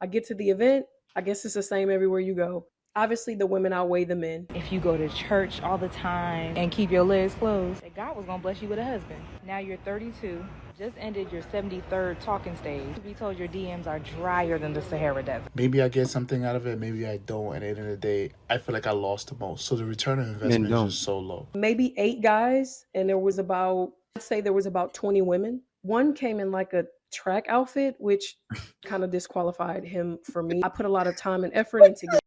I get to the event, I guess it's the same everywhere you go. Obviously, the women outweigh the men. If you go to church all the time and keep your legs closed, that God was going to bless you with a husband. Now you're 32, just ended your 73rd talking stage. To be told your DMs are drier than the Sahara Desert. Maybe I get something out of it, maybe I don't. And at the end of the day, I feel like I lost the most. So the return of Men investment is don't. just so low. Maybe 8 guys, and I'd say there was about 20 women. One came in like a track outfit, which kind of disqualified him for me. I put a lot of time and effort into getting.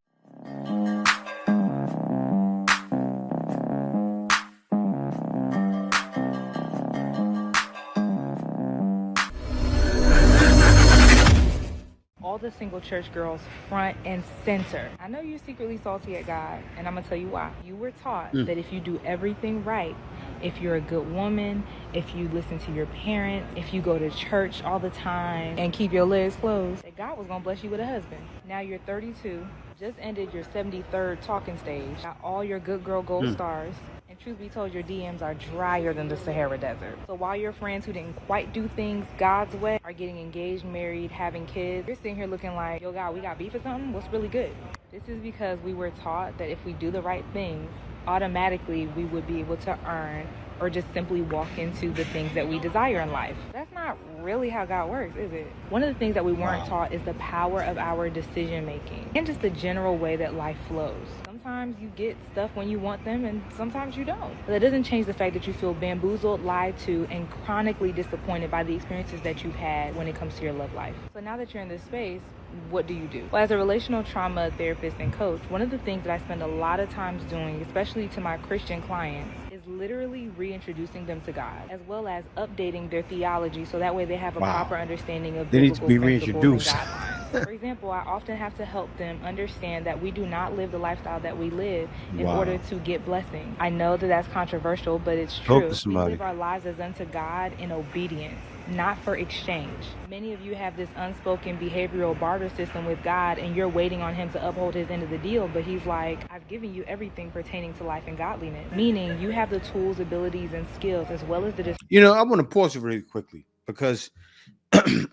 All the single church girls front and center. I know you're secretly salty at God, and I'm gonna tell you why. You were taught that if you do everything right, if you're a good woman, if you listen to your parents, if you go to church all the time and keep your legs closed, that God was gonna bless you with a husband. Now you're 32, just ended your 73rd talking stage, got all your good girl gold stars, and truth be told, your DMs are drier than the Sahara Desert. So while your friends who didn't quite do things God's way are getting engaged, married, having kids, you're sitting here looking like, yo, God, we got beef or something? What's really good? This is because we were taught that if we do the right things, automatically we would be able to earn or just simply walk into the things that we desire in life. That's not really how God works, is it? One of the things that we weren't taught is the power of our decision making and just the general way that life flows. Sometimes you get stuff when you want them and sometimes you don't. But that doesn't change the fact that you feel bamboozled, lied to, and chronically disappointed by the experiences that you've had when it comes to your love life. So now that you're in this space, what do you do? Well, as a relational trauma therapist and coach, one of the things that I spend a lot of times doing, especially to my Christian clients, is literally reintroducing them to God, as well as updating their theology so that way they have a proper understanding of They need to biblical be principles and reintroduced. guidelines. For example, I often have to help them understand that we do not live the lifestyle that we live in order to get blessing. I know that that's controversial, but it's Talk true. to We somebody. live our lives as unto God in obedience, not for exchange. Many of you have this unspoken behavioral barter system with God, and you're waiting on him to uphold his end of the deal, but he's like, I've given you everything pertaining to life and godliness, meaning you have the tools, abilities, and skills, as well as the You know, I want to pause it really quickly because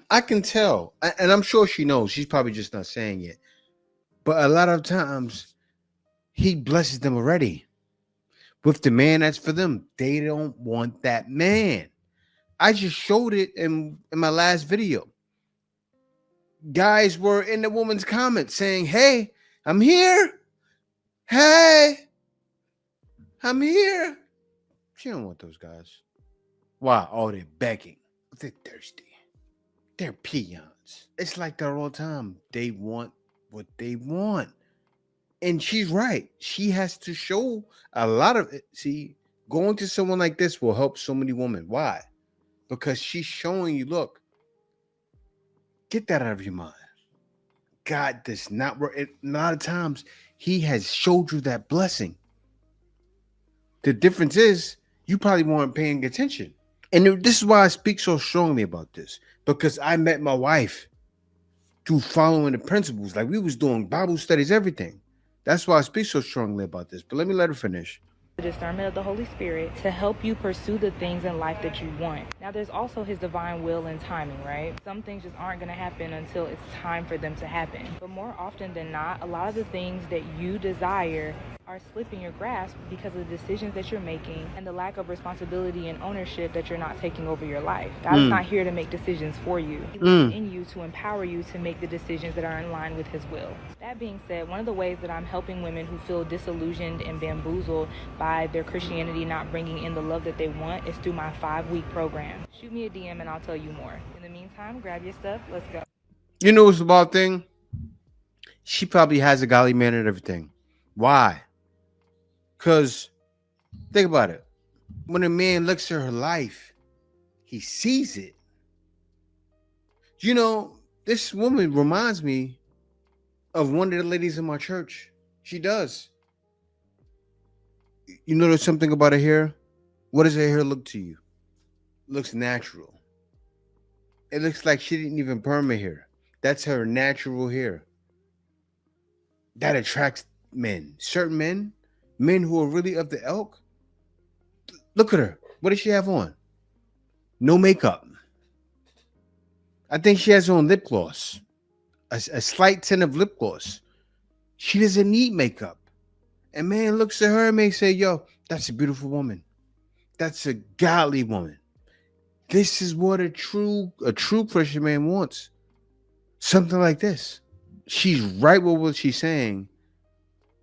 I can tell, and I'm sure she knows. She's probably just not saying it. But a lot of times, he blesses them already with the man that's for them. They don't want that man. I just showed it in my last video. Guys were in the woman's comments saying, "Hey, I'm here. Hey, I'm here." She don't want those guys. Why? Oh, they're begging. They're thirsty. They're peons. It's like that all the time. They want what they want. And she's right. She has to show a lot of it. See, going to someone like this will help so many women. Why? Because she's showing you, look, get that out of your mind. God does not work. A lot of times, he has showed you that blessing. The difference is you probably weren't paying attention. And this is why I speak so strongly about this. Because I met my wife through following the principles. Like we was doing Bible studies, everything. That's why I speak so strongly about this. But let me let her finish. discernment of the Holy Spirit to help you pursue the things in life that you want. Now, there's also his divine will and timing, right? Some things just aren't going to happen until it's time for them to happen. But more often than not, a lot of the things that you desire are slipping your grasp because of the decisions that you're making and the lack of responsibility and ownership that you're not taking over your life. God is not here to make decisions for you. He lives in you to empower you to make the decisions that are in line with his will. That being said, one of the ways that I'm helping women who feel disillusioned and bamboozled by their Christianity not bringing in the love that they want is through my 5-week program. Shoot me a DM and I'll tell you more. In the meantime, grab your stuff. Let's go. You know what's the wild thing? She probably has a godly man and everything. Why? Because think about it. When a man looks at her life, he sees it. You know, this woman reminds me of one of the ladies in my church. She does. You notice something about her hair? What does her hair look to you? Looks natural. It looks like she didn't even perm her hair. That's her natural hair. That attracts men. Certain men who are really of the elk. Look at her. What does she have on? No makeup. I think she has on lip gloss. a slight tint of lip gloss. She doesn't need makeup. And man looks at her and may say, yo, that's a beautiful woman. That's a godly woman. This is what a true Christian man wants. Something like this. She's right with what she's saying.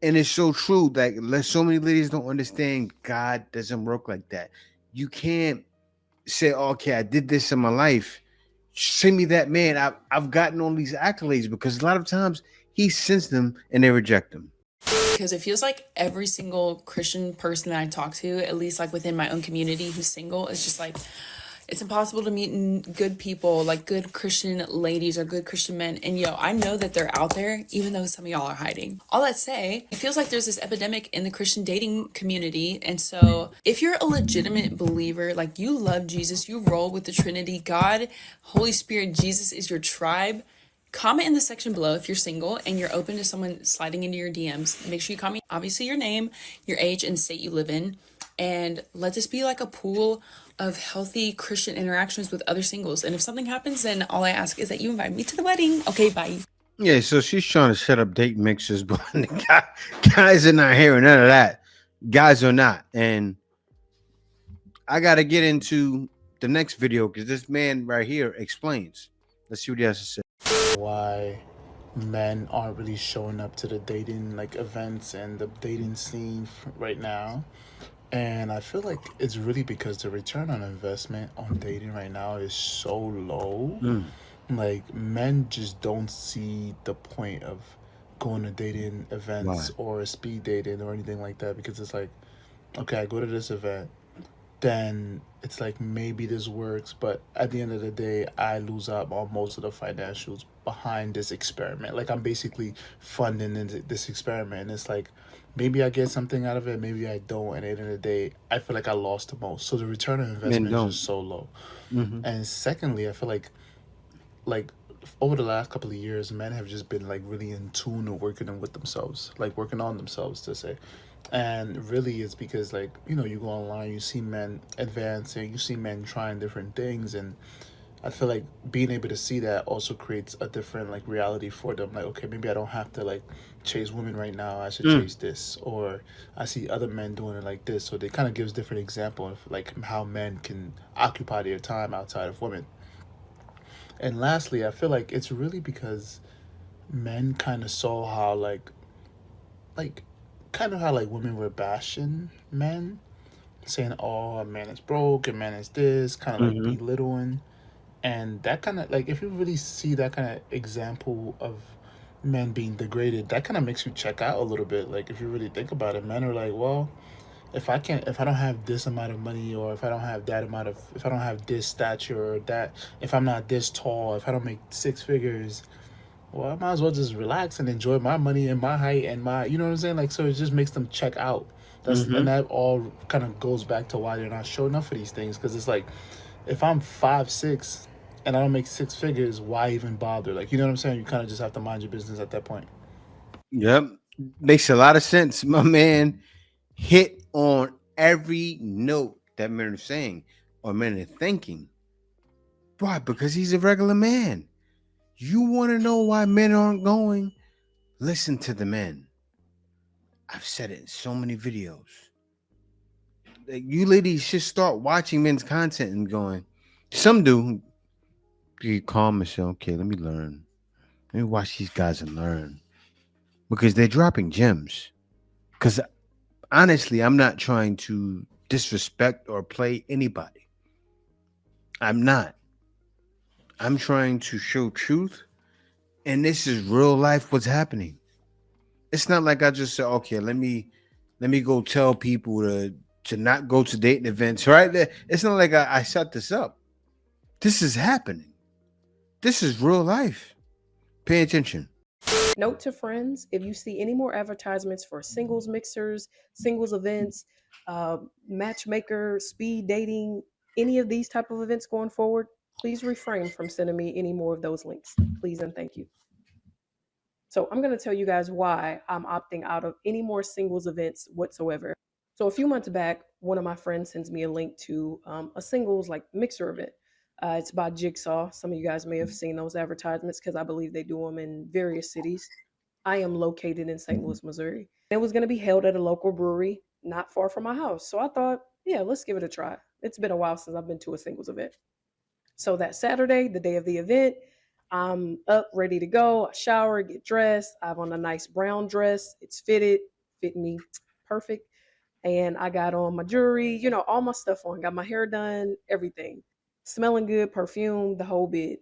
And it's so true that so many ladies don't understand God doesn't work like that. You can't say, okay, I did this in my life. Send me that man. I've gotten all these accolades, because a lot of times he sends them and they reject them. Because it feels like every single Christian person that I talk to, at least like within my own community who's single, is just like, it's impossible to meet good people, like good Christian ladies or good Christian men. And I know that they're out there, even though some of y'all are hiding. All that say, it feels like there's this epidemic in the Christian dating community. And so if you're a legitimate believer, like you love Jesus, you roll with the Trinity, God, Holy Spirit, Jesus is your tribe, comment in the section below if you're single and you're open to someone sliding into your DMs. Make sure you comment, obviously, your name, your age, and state you live in. And let this be like a pool of healthy Christian interactions with other singles. And if something happens, then all I ask is that you invite me to the wedding. Okay, bye. Yeah, so she's trying to set up date mixes, but the guys are not hearing none of that. Guys are not. And I got to get into the next video because this man right here explains. Let's see what he has to say. Why men aren't really showing up to the dating events and the dating scene right now. And I feel like it's really because the return on investment on dating right now is so low. Like, men just don't see the point of going to dating events or speed dating or anything like that, because it's like, okay, I go to this event, then it's like maybe this works, but at the end of the day, I lose out on most of the financials behind this experiment. Like, I'm basically funding this experiment, and it's like, maybe I get something out of it, maybe I don't. And at the end of the day, I feel like I lost the most. So the return on investment is just so low. And secondly, I feel like over the last couple of years, men have just been like really in tune of working with themselves, like working on themselves, to say. And really it's because you go online, you see men advancing, you see men trying different things, and I feel like being able to see that also creates a different reality for them. Like, okay, maybe I don't have to chase women right now, I should chase this. Or I see other men doing it like this, so they kind of gives different example of how men can occupy their time outside of women. And lastly, I feel like it's really because men kind of saw how how women were bashing men, saying, oh, a man is broke, a man is this, kind of belittling. And that kind of if you really see that kind of example of men being degraded, that kind of makes you check out a little bit. Like, if you really think about it, men are like, well, if I don't have this amount of money, or if I don't have this stature, or that, if I'm not this tall, if I don't make six figures, well, I might as well just relax and enjoy my money and my height and my, you know what I'm saying? So it just makes them check out. And that all kind of goes back to why they're not showing up for these things. Because it's like, if I'm 5'6" and I don't make six figures, why even bother? You know what I'm saying? You kind of just have to mind your business at that point. Yep. Makes a lot of sense. My man hit on every note that men are saying or men are thinking. Why? Because he's a regular man. You want to know why men aren't going? Listen to the men. I've said it in so many videos. You ladies should start watching men's content and going. Some do. You calm and say, okay, let me learn. Let me watch these guys and learn. Because they're dropping gems. Because honestly, I'm not trying to disrespect or play anybody. I'm not. I'm trying to show truth. And this is real life what's happening. It's not like I just said, okay, let me go tell people to not go to dating events, right? It's not like I set this up. This is happening. This is real life. Pay attention. Note to friends, if you see any more advertisements for singles mixers, singles events, matchmaker, speed dating, any of these type of events going forward, please refrain from sending me any more of those links. Please and thank you. So I'm going to tell you guys why I'm opting out of any more singles events whatsoever. So a few months back, one of my friends sends me a link to a singles mixer event. It's by Jigsaw. Some of you guys may have seen those advertisements because I believe they do them in various cities. I am located in St. Louis, Missouri. It was going to be held at a local brewery not far from my house. So I thought, yeah, let's give it a try. It's been a while since I've been to a singles event. So that Saturday, the day of the event, I'm up, ready to go. I shower, get dressed. I have on a nice brown dress. It's fitted, fit me perfect. And I got on my jewelry, all my stuff on. Got my hair done, everything. Smelling good, perfume, the whole bit.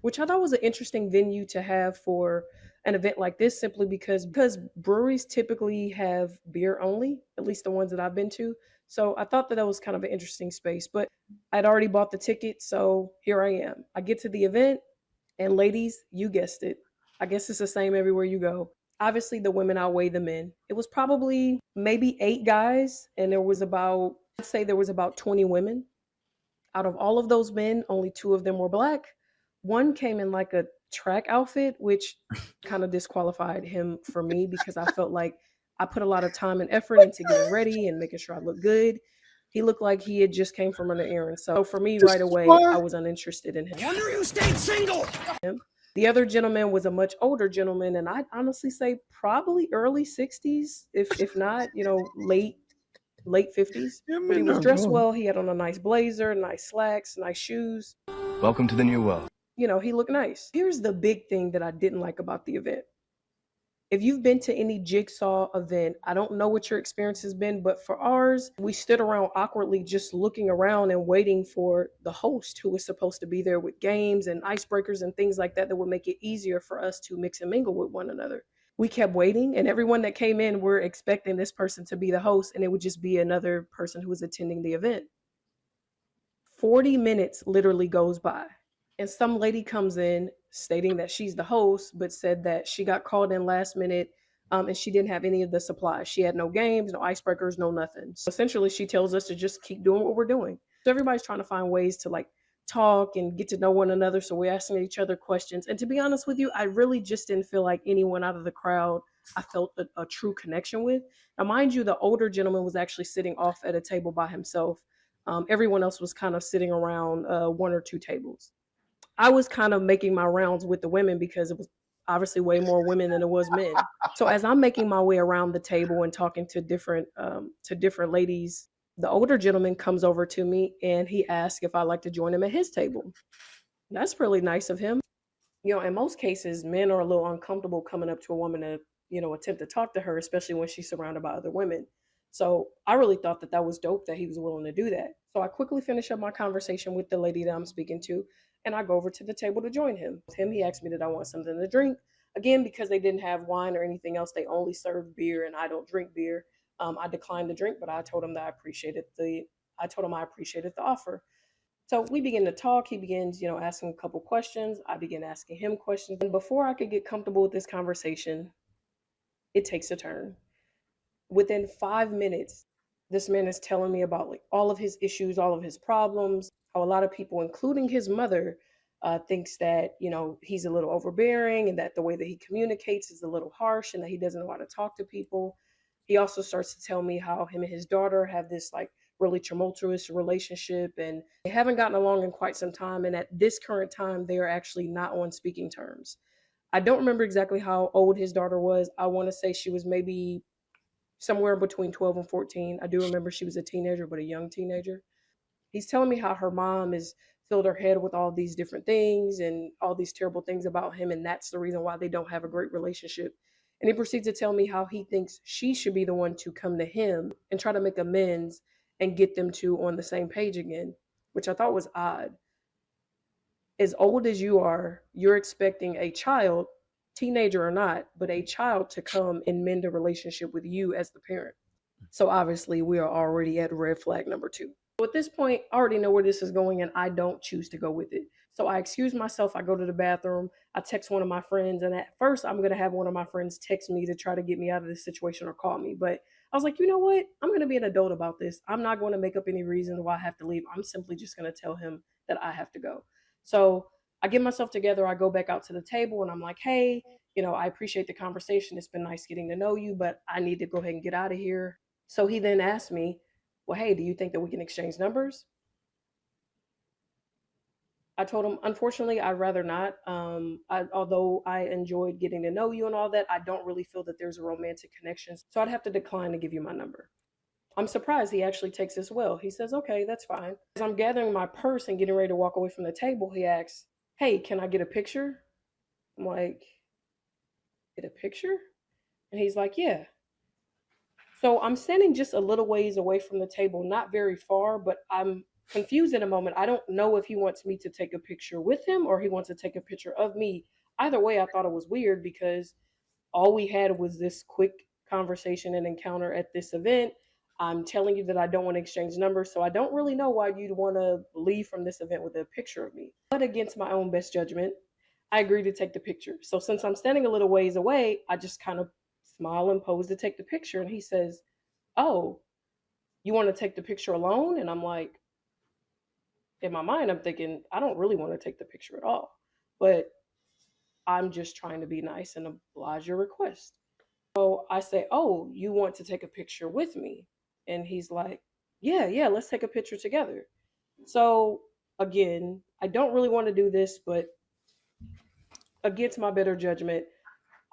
Which I thought was an interesting venue to have for an event like this, simply because breweries typically have beer only, at least the ones that I've been to. So I thought that that was kind of an interesting space. But I'd already bought the ticket, so here I am. I get to the event, and ladies, you guessed it. I guess it's the same everywhere you go. Obviously, the women outweigh the men. It was probably maybe 8 guys, and I'd say there was about 20 women. Out of all of those men, only 2 of them were black. One came in like a track outfit, which kind of disqualified him for me because I felt like I put a lot of time and effort into getting ready and making sure I look good. He looked like he had just came from an errand. So for me, right away, I was uninterested in him. Wonder you stayed single. The other gentleman was a much older gentleman, and I'd honestly say probably early 60s, if not, late 50s. But he was dressed well. He had on a nice blazer, nice slacks, nice shoes. Welcome to the new world. He looked nice. Here's the big thing that I didn't like about the event. If you've been to any Jigsaw event, I don't know what your experience has been, but for ours, we stood around awkwardly just looking around and waiting for the host who was supposed to be there with games and icebreakers and things like that would make it easier for us to mix and mingle with one another. We kept waiting, and everyone that came in, we're expecting this person to be the host, and it would just be another person who was attending the event. 40 minutes literally goes by, and some lady comes in stating that she's the host, but said that she got called in last minute, and she didn't have any of the supplies. She had no games, no icebreakers, no nothing. So essentially, she tells us to just keep doing what we're doing. So everybody's trying to find ways to talk and get to know one another. So we're asking each other questions. And to be honest with you, I really just didn't feel like anyone out of the crowd I felt a true connection with. Now, mind you, the older gentleman was actually sitting off at a table by himself. Everyone else was kind of sitting around 1 or 2 tables. I was kind of making my rounds with the women because it was obviously way more women than it was men. So as I'm making my way around the table and talking to different ladies, the older gentleman comes over to me and he asked if I'd like to join him at his table. That's really nice of him. In most cases, men are a little uncomfortable coming up to a woman to, attempt to talk to her, especially when she's surrounded by other women. So I really thought that that was dope that he was willing to do that. So I quickly finish up my conversation with the lady that I'm speaking to, and I go over to the table to join him. He asked me, did I want something to drink? Again, because they didn't have wine or anything else, they only served beer, and I don't drink beer. I declined the drink, but I told him that I appreciated the offer. So we begin to talk. He begins, asking a couple questions. I begin asking him questions. And before I could get comfortable with this conversation, it takes a turn. Within 5 minutes, this man is telling me about all of his issues, all of his problems, how a lot of people, including his mother, thinks that, he's a little overbearing and that the way that he communicates is a little harsh and that he doesn't know how to talk to people. He also starts to tell me how him and his daughter have this really tumultuous relationship and they haven't gotten along in quite some time. And at this current time, they are actually not on speaking terms. I don't remember exactly how old his daughter was. I want to say she was maybe somewhere between 12 and 14. I do remember she was a teenager, but a young teenager. He's telling me how her mom has filled her head with all these different things and all these terrible things about him, and that's the reason why they don't have a great relationship. And he proceeds to tell me how he thinks she should be the one to come to him and try to make amends and get them two on the same page again, which I thought was odd. As old as you are, you're expecting a child, teenager or not, but a child to come and mend a relationship with you as the parent. So obviously we are already at red flag number 2. So at this point, I already know where this is going and I don't choose to go with it. So I excuse myself. I go to the bathroom. I text one of my friends. And at first, I'm going to have one of my friends text me to try to get me out of this situation or call me. But I was like, you know what? I'm going to be an adult about this. I'm not going to make up any reason why I have to leave. I'm simply just going to tell him that I have to go. So I get myself together. I go back out to the table and I'm like, hey, I appreciate the conversation. It's been nice getting to know you, but I need to go ahead and get out of here. So he then asked me, well, hey, do you think that we can exchange numbers? I told him, unfortunately, I'd rather not. Although I enjoyed getting to know you and all that, I don't really feel that there's a romantic connection. So I'd have to decline to give you my number. I'm surprised he actually takes this well. He says, okay, that's fine. As I'm gathering my purse and getting ready to walk away from the table, he asks, hey, can I get a picture? I'm like, get a picture? And he's like, yeah. So I'm standing just a little ways away from the table, not very far, but I'm confused in a moment. I don't know if he wants me to take a picture with him or he wants to take a picture of me. Either way, I thought it was weird because all we had was this quick conversation and encounter at this event. I'm telling you that I don't want to exchange numbers, so I don't really know why you'd want to leave from this event with a picture of me. But against my own best judgment, I agreed to take the picture. So since I'm standing a little ways away, I just kind of smile and pose to take the picture. And he says, oh, you want to take the picture alone? And I'm like, in my mind, I'm thinking, I don't really want to take the picture at all. But I'm just trying to be nice and oblige your request. So I say, oh, you want to take a picture with me? And he's like, yeah, let's take a picture together. So again, I don't really want to do this, but against my better judgment,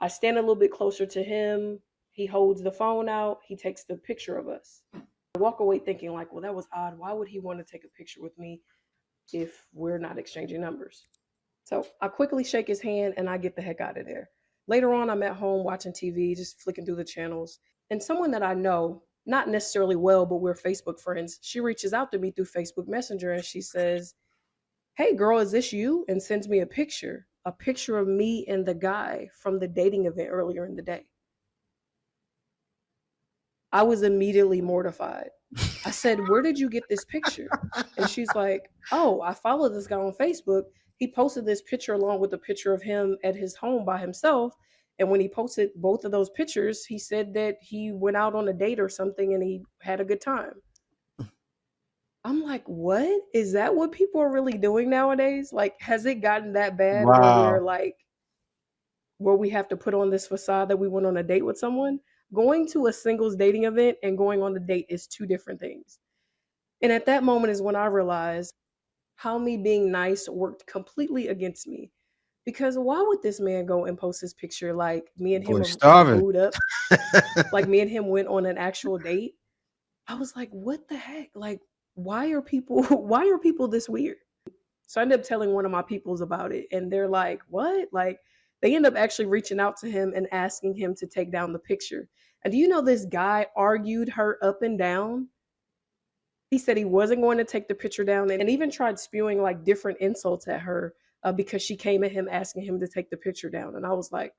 I stand a little bit closer to him. He holds the phone out. He takes the picture of us. I walk away thinking like, well, that was odd. Why would he want to take a picture with me if we're not exchanging numbers? So I quickly shake his hand and I get the heck out of there. Later on, I'm at home watching TV, just flicking through the channels. And someone that I know, not necessarily well, but we're Facebook friends, she reaches out to me through Facebook Messenger and she says, hey, girl, is this you? And sends me a picture of me and the guy from the dating event earlier in the day. I was immediately mortified. I said, where did you get this picture? And she's like, oh, I follow this guy on Facebook. He posted this picture along with a picture of him at his home by himself. And when he posted both of those pictures, he said that he went out on a date or something and he had a good time. I'm like, what? Is that what people are really doing nowadays? Like, has it gotten that bad where we're Wow. like, where we have to put on this facade that we went on a date with someone? Going to a singles dating event and going on a date is two different things. And at that moment is when I realized how me being nice worked completely against me. Because why would this man go and post his picture like me and him Boy, are starving. booed up, like me and him went on an actual date? I was like, what the heck? Like, why are people why are people this weird? So I ended up telling one of my peoples about it, and they're like, what? Like, they end up actually reaching out to him and asking him to take down the picture. And do you know this guy argued her up and down? He said he wasn't going to take the picture down and even tried spewing like different insults at her because she came at him asking him to take the picture down. And I was like,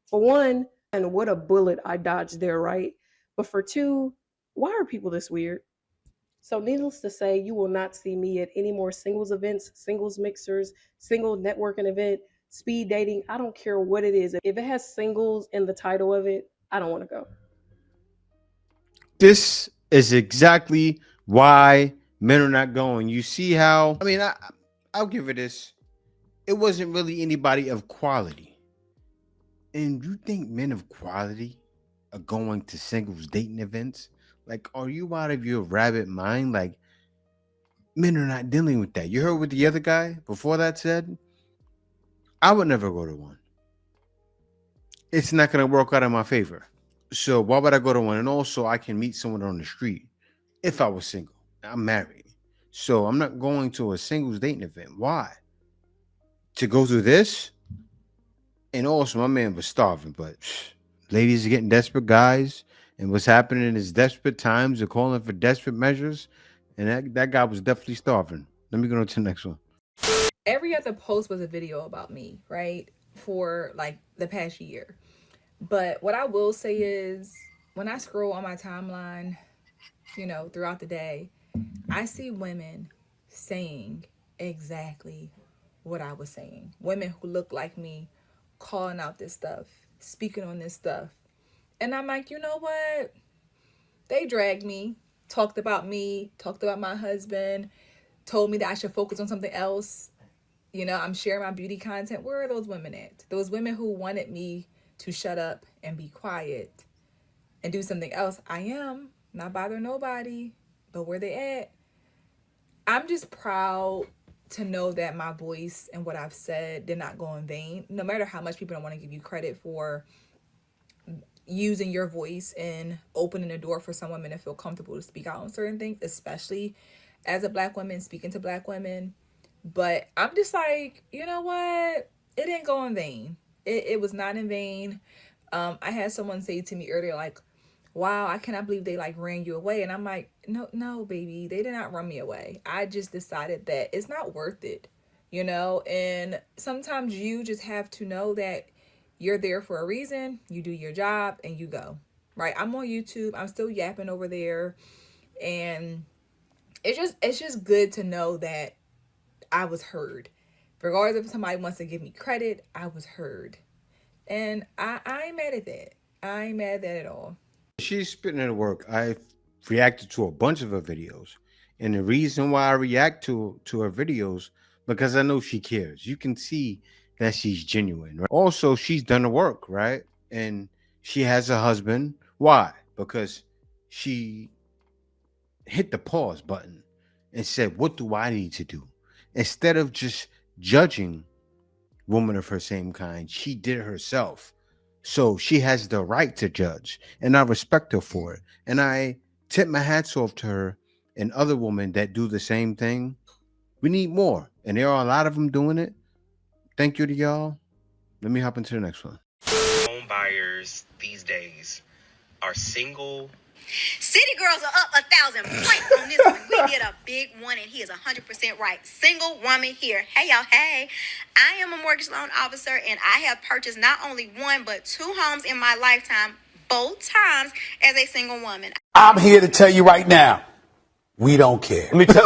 for one, and what a bullet I dodged there, right? But for two, why are people this weird? So, needless to say, you will not see me at any more singles events, singles mixers, single networking event, speed dating. I don't care what it is. If it has singles in the title of it, I don't want to go. This is exactly why men are not going. You see how? I mean, I'll give it this. It wasn't really anybody of quality. And you think men of quality are going to singles dating events? Like, are you out of your rabbit mind? Like, men are not dealing with that. You heard what the other guy before that said? I would never go to one. It's not going to work out in my favor. So why would I go to one? And also, I can meet someone on the street if I was single. I'm married. So I'm not going to a singles dating event. Why? To go through this? And also, my man was starving, but ladies are getting desperate, guys. And what's happening is desperate times are calling for desperate measures. And that guy was definitely starving. Let me go to the next one. Every other post was a video about me, right? For like the past year. But what I will say is when I scroll on my timeline, throughout the day, I see women saying exactly what I was saying. Women who look like me calling out this stuff, speaking on this stuff. And I'm like, you know what? They dragged me, talked about my husband, told me that I should focus on something else. I'm sharing my beauty content. Where are those women at? Those women who wanted me to shut up and be quiet and do something else. I am not bothering nobody, but where they at? I'm just proud to know that my voice and what I've said did not go in vain. No matter how much people don't want to give you credit for using your voice and opening the door for some women to feel comfortable to speak out on certain things, especially as a Black woman speaking to Black women. But I'm just like, you know what? It didn't go in vain. It was not in vain. I had someone say to me earlier, like, wow, I cannot believe they like ran you away. And I'm like, no, baby, they did not run me away. I just decided that it's not worth it, you know? And sometimes you just have to know that you're there for a reason. You do your job and you go, right? I'm on YouTube. I'm still yapping over there. And it's just good to know that I was heard. Regardless if somebody wants to give me credit, I was heard. And I ain't mad at that. I ain't mad at that at all. She's spitting her work. I reacted to a bunch of her videos. And the reason why I react to her videos, because I know she cares. You can see that she's genuine. Right? Also, she's done the work, right? And she has a husband. Why? Because she hit the pause button and said, what do I need to do? Instead of just judging women of her same kind, she did it herself. So she has the right to judge, and I respect her for it. And I tip my hats off to her and other women that do the same thing. We need more, and there are a lot of them doing it. Thank you to y'all. Let me hop into the next one. Home buyers these days are single. City girls are up 1,000 points on this one. We did a big one, and he is 100% right. Single woman here. Hey, y'all. Hey, I am a mortgage loan officer, and I have purchased not only one, but 2 homes in my lifetime, both times as a single woman. I'm here to tell you right now, we don't care. Let me tell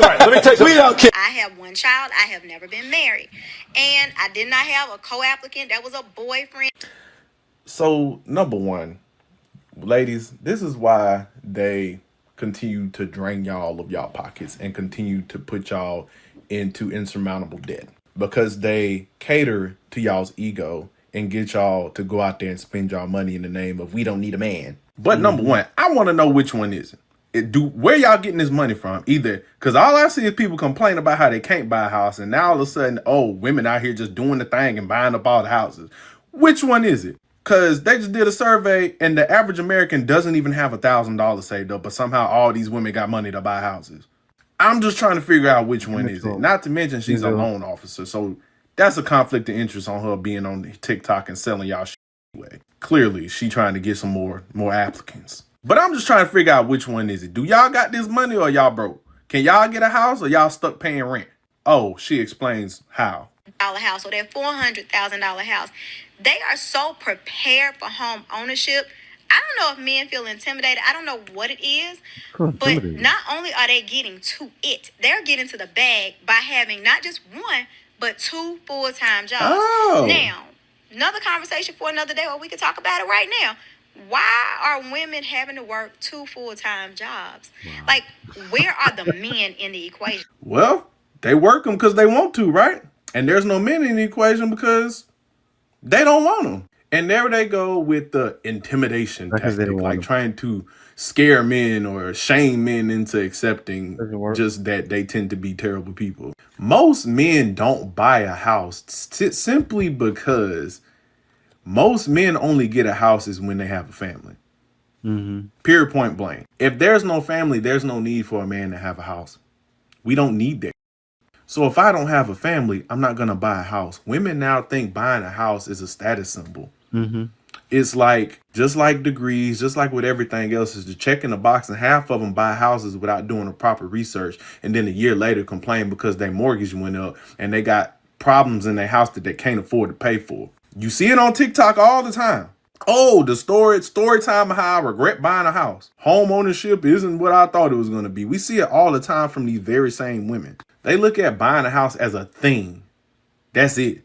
you, we don't care. I have 1 child. I have never been married. And I did not have a co-applicant. That was a boyfriend. So, number one, ladies, this is why they continue to drain y'all of y'all pockets and continue to put y'all into insurmountable debt, because they cater to y'all's ego and get y'all to go out there and spend y'all money in the name of we don't need a man. But number one, I want to know which one is it. Where y'all getting this money from? Either because all I see is people complain about how they can't buy a house, and now all of a sudden, oh, women out here just doing the thing and buying up all the houses. Which one is it? Because they just did a survey and the average American doesn't even have $1,000 saved up, but somehow all these women got money to buy houses. I'm just trying to figure out which one is it. Not to mention she's a loan officer, so that's a conflict of interest on her being on TikTok and selling y'all shit anyway. Clearly, she trying to get some more applicants. But I'm just trying to figure out which one is it. Do y'all got this money or y'all broke? Can y'all get a house or y'all stuck paying rent? Oh, she explains how. House, or that $400,000 house. They are so prepared for home ownership. I don't know if men feel intimidated. I don't know what it is. But not only are they getting to it, they're getting to the bag by having not just 1, but 2 full-time jobs. Oh. Now, another conversation for another day, or we can talk about it right now. Why are women having to work 2 full-time jobs? Wow. Like, where are the men in the equation? Well, they work them because they want to, right? And there's no men in the equation because they don't want them. And there they go with the intimidation tactic, like trying to scare men or shame men into accepting just that they tend to be terrible people. Most men don't buy a house simply because most men only get a house is when they have a family. Mm-hmm. Period, point blank. If there's no family, there's no need for a man to have a house. We don't need that. So if I don't have a family, I'm not going to buy a house. Women now think buying a house is a status symbol. Mm-hmm. It's like, just like degrees, just like with everything else, is to check in the box, and half of them buy houses without doing the proper research. And then a year later complain because their mortgage went up and they got problems in their house that they can't afford to pay for. You see it on TikTok all the time. Oh, the story time of how I regret buying a house. Home ownership isn't what I thought it was going to be. We see it all the time from these very same women. They look at buying a house as a thing. That's it.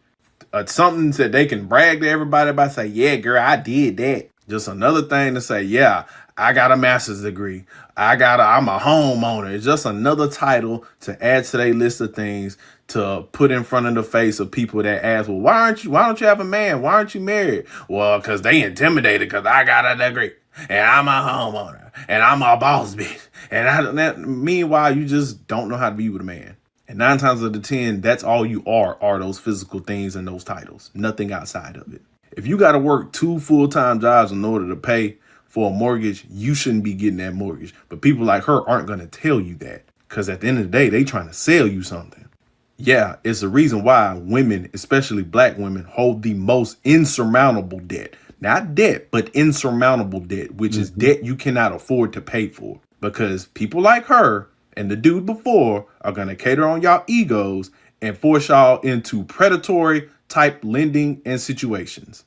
Something that they can brag to everybody about, say, yeah, girl, I did that. Just another thing to say, yeah, I got a master's degree. I'm a homeowner. It's just another title to add to their list of things to put in front of the face of people that ask, well, why don't you have a man? Why aren't you married? Well, because they intimidated because I got a degree and I'm a homeowner and I'm a boss bitch. And meanwhile, you just don't know how to be with a man. And 9 times out of 10, that's all you are those physical things and those titles. Nothing outside of it. If you got to work 2 full-time jobs in order to pay for a mortgage, you shouldn't be getting that mortgage. But people like her aren't going to tell you that, because at the end of the day, they trying to sell you something. Yeah, it's the reason why women, especially black women, hold the most insurmountable debt. Not debt, but insurmountable debt, which is debt you cannot afford to pay for. Because people like her and the dude before are going to cater on y'all egos and force y'all into predatory type lending and situations.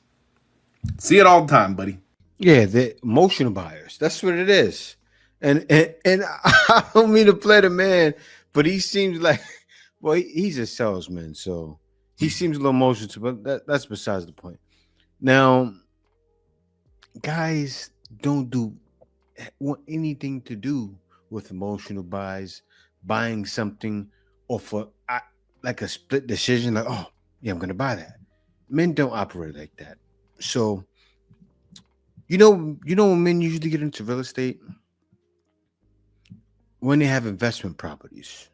See it all the time, buddy. Yeah, the emotional buyers. That's what it is. And I don't mean to play the man, but he seems like, well, he's a salesman, so he seems a little emotional too, but that's besides the point. Now, guys don't want anything to do with emotional buys, buying something, or for like a split decision, like, oh, yeah, I'm going to buy that. Men don't operate like that. So, you know when men usually get into real estate? When they have investment properties.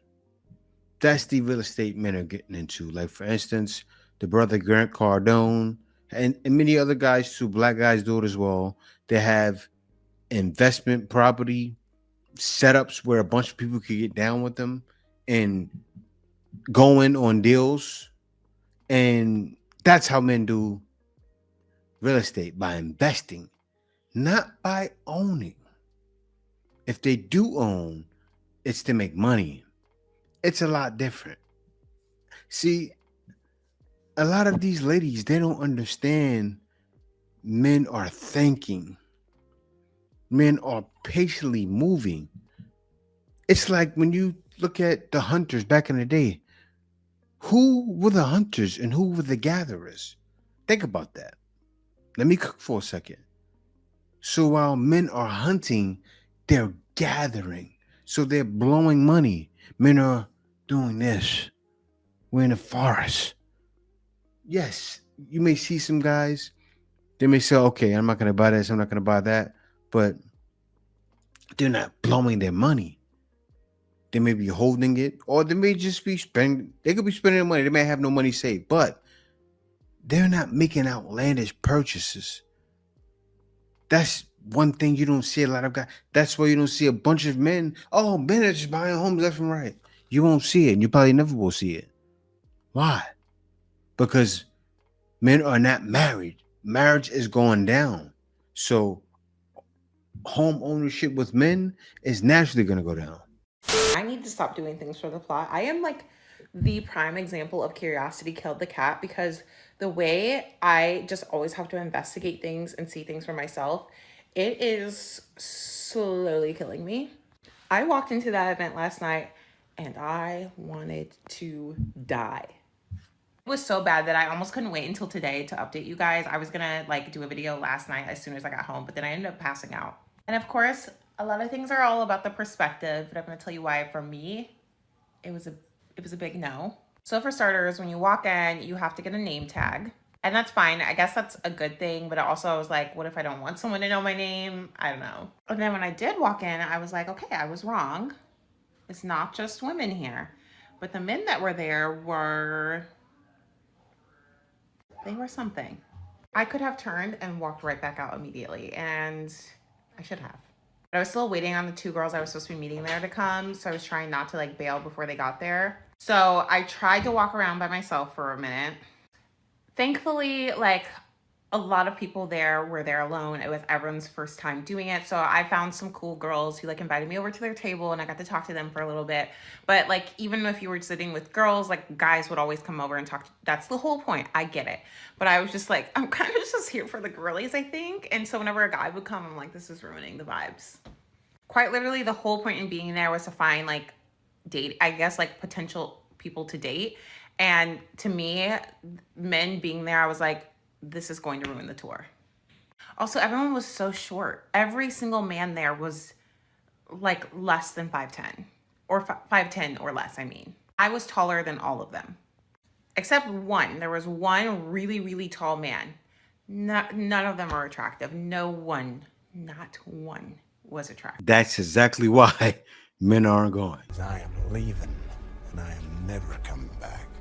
That's the real estate men are getting into. Like, for instance, the brother Grant Cardone and many other guys too, black guys do it as well. They have investment property setups where a bunch of people can get down with them and go in on deals. And that's how men do real estate, by investing, not by owning. If they do own, it's to make money. It's a lot different. See, a lot of these ladies, they don't understand men are thinking. Men are patiently moving. It's like when you look at the hunters back in the day, who were the hunters and who were the gatherers? Think about that. Let me cook for a second. So while men are hunting, they're gathering. So they're blowing money. Men are doing this. We're in the forest. Yes, you may see some guys, they may say, okay, I'm not going to buy this, I'm not going to buy that, but they're not blowing their money. They may be holding it, or they may just be spending, they could be spending their money, they may have no money saved, but they're not making outlandish purchases. That's one thing you don't see a lot of guys. That's why you don't see a bunch of men. Oh, men are just buying homes left and right. You won't see it, and you probably never will see it. Why? Because men are not married. Marriage is going down. So home ownership with men is naturally going to go down. I need to stop doing things for the plot. I am like the prime example of curiosity killed the cat, because the way I just always have to investigate things and see things for myself, it is slowly killing me. I walked into that event last night and I wanted to die. It was so bad that I almost couldn't wait until today to update you guys. I was gonna like do a video last night as soon as I got home, but then I ended up passing out. And of course, a lot of things are all about the perspective, but I'm gonna tell you why for me, it was a big no. So for starters, when you walk in, you have to get a name tag. And that's fine. I guess that's a good thing. But also I was like, what if I don't want someone to know my name? I don't know. And then when I did walk in, I was like, okay, I was wrong. It's not just women here. But the men that were there were something. I could have turned and walked right back out immediately. And I should have. But I was still waiting on the 2 girls I was supposed to be meeting there to come. So I was trying not to like bail before they got there. So I tried to walk around by myself for a minute. Thankfully, like a lot of people there were there alone. It was everyone's first time doing it. So I found some cool girls who like invited me over to their table and I got to talk to them for a little bit. But like, even if you were sitting with girls, like guys would always come over and talk. That's the whole point. I get it. But I was just like, I'm kind of just here for the girlies, I think. And so whenever a guy would come, I'm like, this is ruining the vibes. Quite literally, the whole point in being there was to find like date, I guess, like potential people to date. And to me, men being there, I was like, this is going to ruin the tour. Also, everyone was so short. Every single man there was like less than 5'10", or 5'10" or less, I mean. I was taller than all of them. Except one. There was one really, really tall man. None of them are attractive. No one, not one was attractive. That's exactly why men aren't going. I am leaving and I am never coming back.